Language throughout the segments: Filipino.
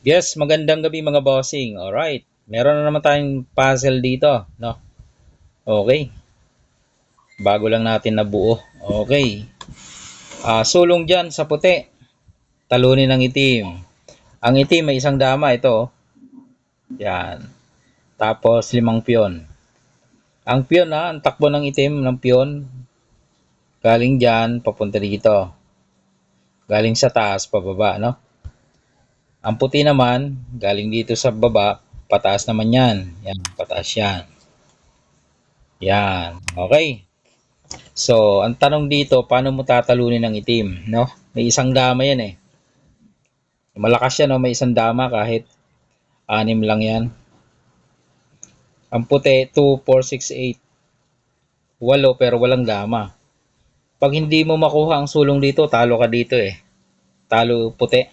Yes, magandang gabi mga bossing. Alright, meron na naman tayong puzzle dito, no? Okay, bago lang natin nabuo. Okay, sulong dyan sa puti, talunin ng itim. Ang itim may isang dama, ito. Yan. Tapos limang piyon. Ang piyon ang takbo ng itim ng piyon, galing dyan, papunta dito. Galing sa taas, pababa, no? Ang puti naman, galing dito sa baba, pataas naman yan. Yan, pataas yan. Yan, okay. So, ang tanong dito, paano mo tatalunin ng itim, no? May isang dama yan eh. Malakas yan, no? May isang dama kahit anim lang yan. Ang puti, 2, 4, 6, 8. 8 pero walang dama. Pag hindi mo makuha ang sulong dito, talo ka dito eh. Talo puti.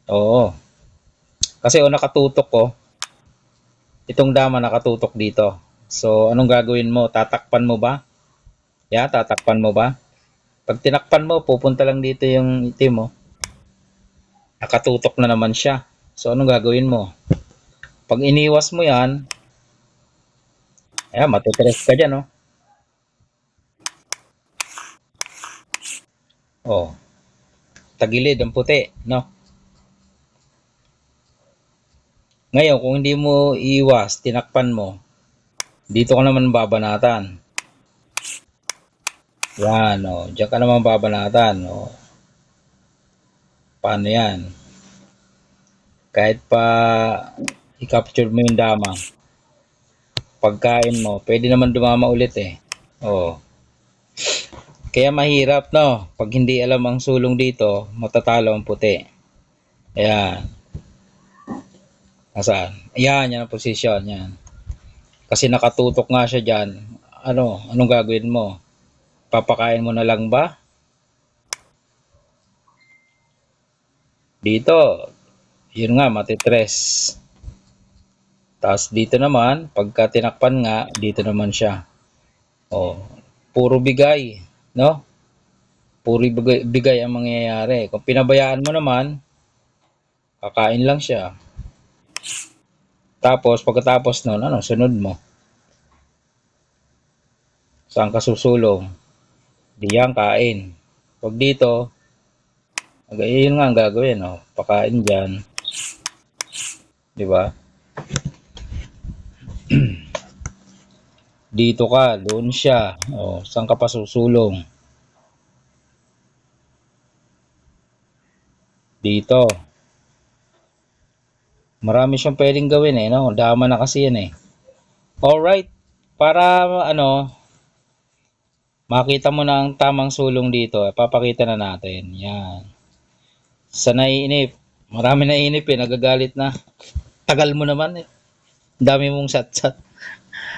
Oo. Kasi nakatutok ko. Itong dama nakatutok dito. So, anong gagawin mo? Tatakpan mo ba? Tatakpan mo ba? Pag tinakpan mo, pupunta lang dito yung itim mo. Nakatutok na naman siya. So, anong gagawin mo? Pag iniwas mo yan, matitres ka dyan, no? Oh, tagilid ang puti, no? Ngayon, kung hindi mo iwas, tinakpan mo, dito ka naman babanatan. Yan, oh. Diyan ka naman babanatan, oh. Paano yan? Kahit pa i-capture mo yung dama, pagkain mo, pwede naman dumama ulit eh. Oh. Kaya mahirap, no? Pag hindi alam ang sulong dito, matatalo ang puti. Ayan. Nasaan? Ayan, yan ang posisyon. Yan. Kasi nakatutok nga siya dyan. Anong gagawin mo? Papakain mo na lang ba? Dito, yun nga, matitres. Tapos dito naman, pagka tinakpan nga, dito naman siya. Oh, puro bigay, no? Puro bigay ang mangyayari. Kung pinabayaan mo naman, kakain lang siya. Tapos, pagkatapos nun, sunod mo? Saan ka susulong? Diyan, kain. Pag dito, yun nga ang gagawin, no? Pakain dyan. Di ba? Dito ka, doon siya. Oh, saan ka pa susulong? Dito. Marami siyang pwedeng gawin eh, no? Dama na kasi yan eh. Alright. Para makita mo na ang tamang sulong dito, papakita na natin. Yan. Sa naiinip. Marami naiinip eh, nagagalit na. Tagal mo naman eh. Dami mong sat-sat.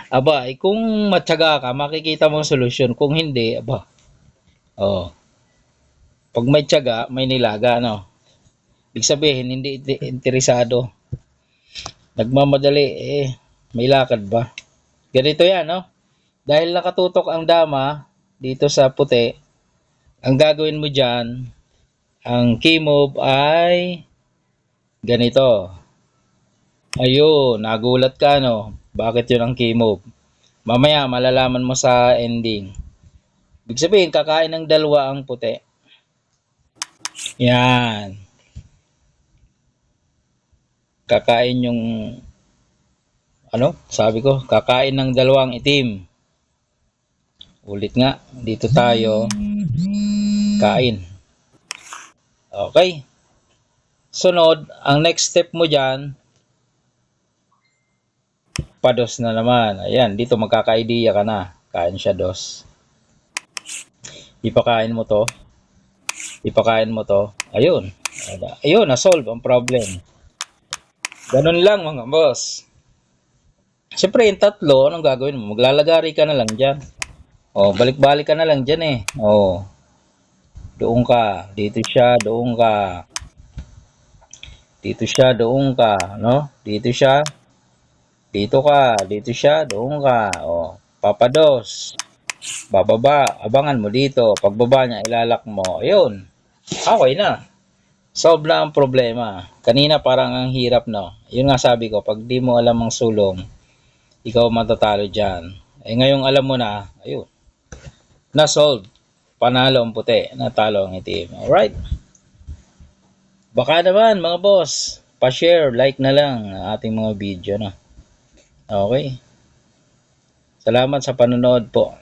Aba, kung matyaga ka, makikita mo ang solusyon. Kung hindi, aba. Oh. Pag may tiyaga, may nilaga, no? Ibig sabihin, hindi interesado. Nagmamadali, may lakad ba? Ganito yan, no? Dahil nakatutok ang dama dito sa puti, ang gagawin mo dyan, ang key move ay ganito. Ayun, nagulat ka, no? Bakit yun ang key move? Mamaya, malalaman mo sa ending. Ibig sabihin, kakain ng dalawa ang puti. Yan. Kakain yung sabi ko, kakain ng dalawang itim. Ulit nga, dito tayo. Kain. Okay. Sunod, ang next step mo dyan, pados na naman. Ayan, dito magkaka-idea ka na. Kain siya dos. Ipakain mo to. Ipakain mo to. Ayun. Ayun, na-solve ang problem. Ganun lang mga boss. Siyempre, yung tatlo, anong gagawin mo? Maglalagari ka na lang dyan. Oh, balik-balik ka na lang dyan eh. Oh. Doon ka. Dito siya, doon ka. Dito siya, doon ka. No? Dito siya. Dito ka. Dito siya, doon ka. Oh. Papados. Bababa. Abangan mo dito. Pagbaba niya, ilalak mo. Ayun. Okay na. solve na ang problema. Kanina parang ang hirap, no? Yun nga sabi ko, pag di mo alam ang sulong, ikaw matatalo dyan. Eh ngayong alam mo na, ayun, na-solve. Panalo ang puti, natalo ang itim. Alright? Baka naman mga boss, pa-share, like na lang ang ating mga video, no? Okay. Salamat sa panonood po.